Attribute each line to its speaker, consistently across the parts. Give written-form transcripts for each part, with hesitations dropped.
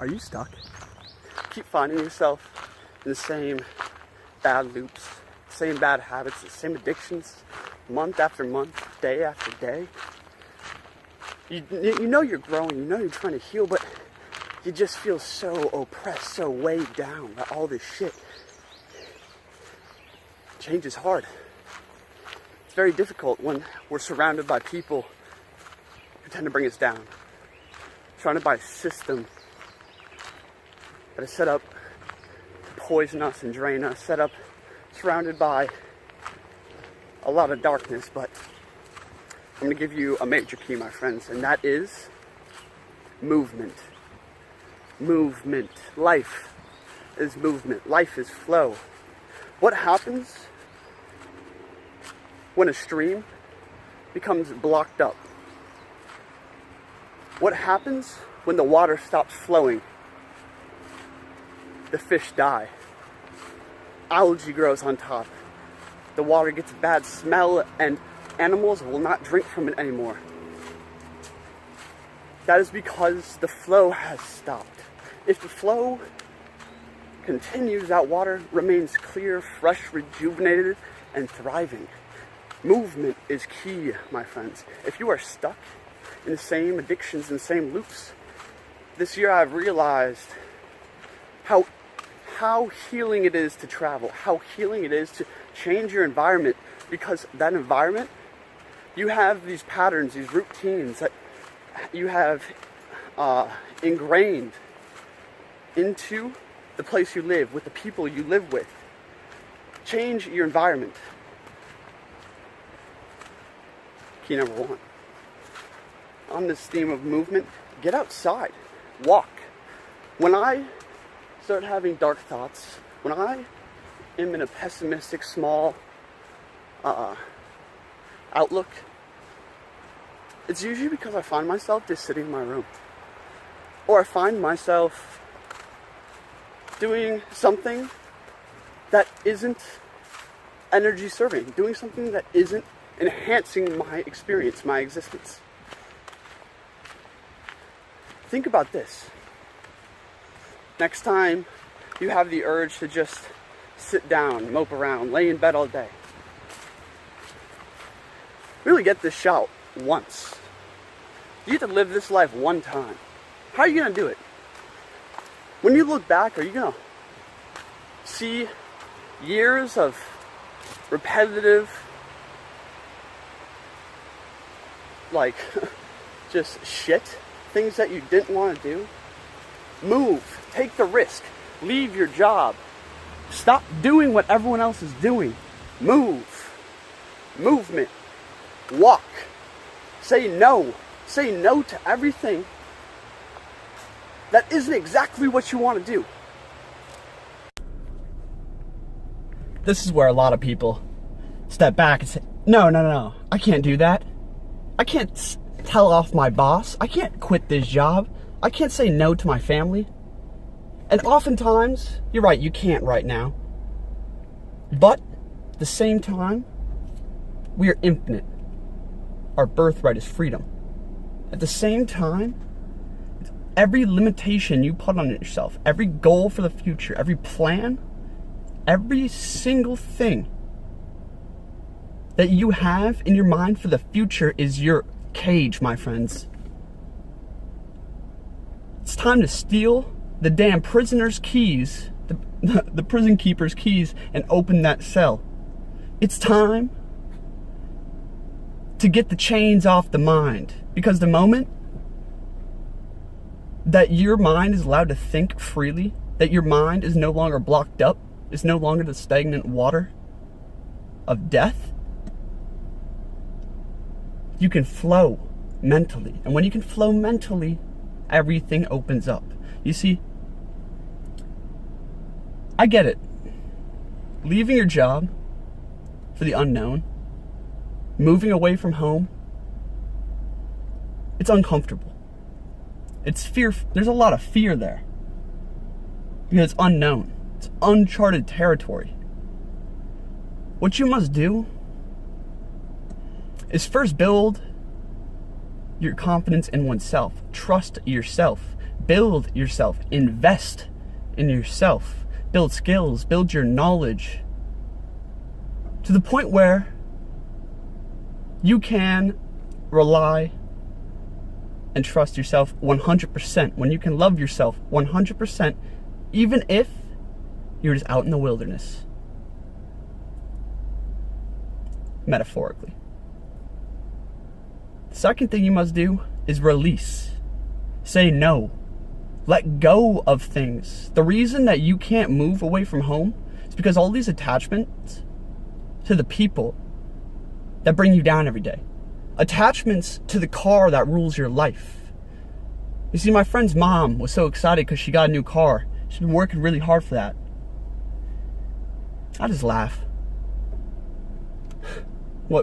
Speaker 1: Are you stuck? Keep finding yourself in the same bad loops, same bad habits, the same addictions, month after month, day after day. You know you're growing, you know you're trying to heal, but you just feel so oppressed, so weighed down by all this shit. Change is hard. It's very difficult when we're surrounded by people who tend to bring us down. Surrounded by a system that is set up to poison us and drain us, surrounded by a lot of darkness, but I'm going to give you a major key, my friends, and that is movement. Movement. Life is movement. Life is flow. What happens when a stream becomes blocked up? What happens when the water stops flowing? The fish die. Algae grows on top. The water gets a bad smell and animals will not drink from it anymore. That is because the flow has stopped. If the flow continues, that water remains clear, fresh, rejuvenated, and thriving. Movement is key, my friends. If you are stuck in the same addictions and same loops, this year I've realized how healing it is to travel, how healing it is to change your environment, because that environment, you have these patterns, these routines that you have ingrained into the place you live, with the people you live with. Change your environment. Key number one. On this theme of movement, get outside, walk. When I start having dark thoughts, when I am in a pessimistic, small outlook, it's usually because I find myself just sitting in my room. Or I find myself doing something that isn't energy serving, doing something that isn't enhancing my experience, my existence. Think about this. Next time you have the urge to just sit down, mope around, lay in bed all day, really get this shot once. You get to live this life one time. How are you going to do it? When you look back, are you going to see years of repetitive, just shit, things that you didn't want to do? Move, take the risk, leave your job, stop doing what everyone else is doing. Move, movement, walk, say no to everything that isn't exactly what you want to do. This is where a lot of people step back and say, no, I can't do that. I can't tell off my boss. I can't quit this job. I can't say no to my family. And oftentimes, you're right, you can't right now. But at the same time, we are infinite. Our birthright is freedom. At the same time, every limitation you put on yourself, every goal for the future, every plan, every single thing that you have in your mind for the future is your cage, my friends. It's time to steal the damn prisoner's keys, the prison keeper's keys, and open that cell. It's time to get the chains off the mind, because the moment that your mind is allowed to think freely, that your mind is no longer blocked up, is no longer the stagnant water of death, you can flow mentally. And when you can flow mentally, everything opens up. You see, I get it. Leaving your job for the unknown, moving away from home, it's uncomfortable. It's fear. There's a lot of fear there because it's unknown. It's uncharted territory. What you must do is first build your confidence in oneself. Trust yourself. build yourself, invest in yourself, build skills, build your knowledge to the point where you can rely and trust yourself 100%, when you can love yourself 100%, even if you're just out in the wilderness, metaphorically. The second thing you must do is release. Say no. Let go of things. The reason that you can't move away from home is because all these attachments to the people that bring you down every day. Attachments to the car that rules your life. You see, my friend's mom was so excited because she got a new car. She's been working really hard for that. I just laugh. You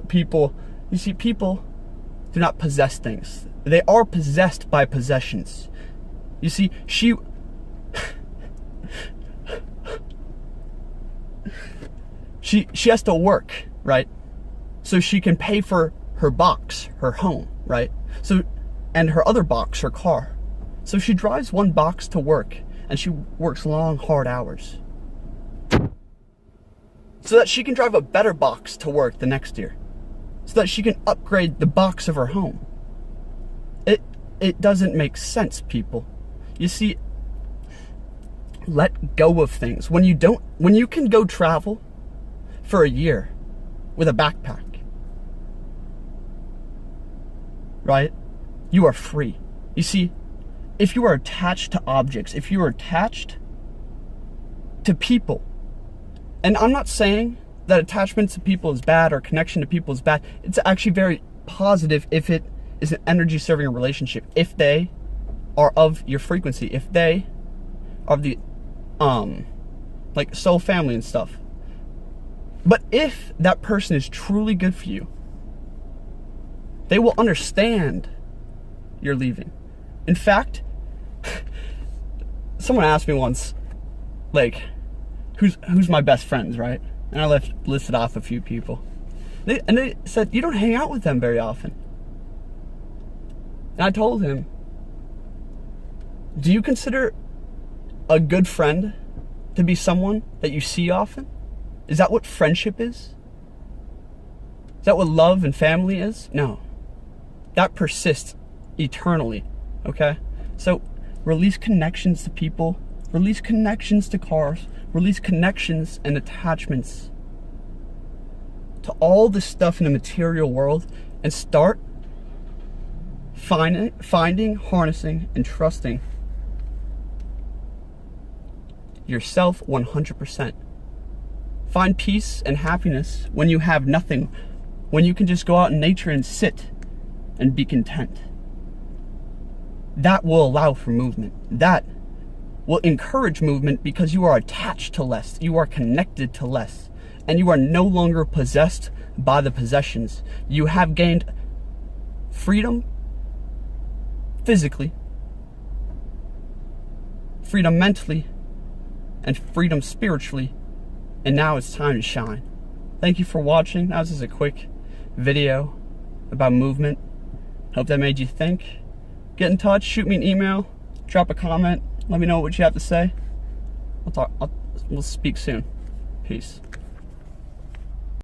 Speaker 1: see, people do not possess things. They are possessed by possessions. You see, she has to work, right? So she can pay for her box, her home, right? So, and her other box, her car. So she drives one box to work, and she works long, hard hours, so that she can drive a better box to work the next year, so that she can upgrade the box of her home. It doesn't make sense, people. You see, let go of things. When you can go travel for a year with a backpack, right? You are free. You see, if you are attached to objects, if you are attached to people, and I'm not saying that attachment to people is bad or connection to people is bad. It's actually very positive if it is an energy serving a relationship, if they are of your frequency, if they are the like soul family and stuff. But if that person is truly good for you, they will understand you're leaving. In fact, someone asked me once, like, who's my best friends, right? And I listed off a few people. They said, you don't hang out with them very often. And I told him, do you consider a good friend to be someone that you see often? Is that what friendship is? Is that what love and family is? No. That persists eternally, okay? So release connections to people, release connections to cars, release connections and attachments to all this stuff in the material world, and start finding, harnessing, and trusting yourself 100%. Find peace and happiness when you have nothing, when you can just go out in nature and sit and be content. That will allow for movement. That will encourage movement because you are attached to less, you are connected to less, and you are no longer possessed by the possessions. You have gained freedom physically, freedom mentally, and freedom spiritually, and now it's time to shine. Thank you for watching. That was just a quick video about movement. Hope that made you think. Get in touch, shoot me an email, drop a comment, let me know what you have to say. We'll speak soon. Peace.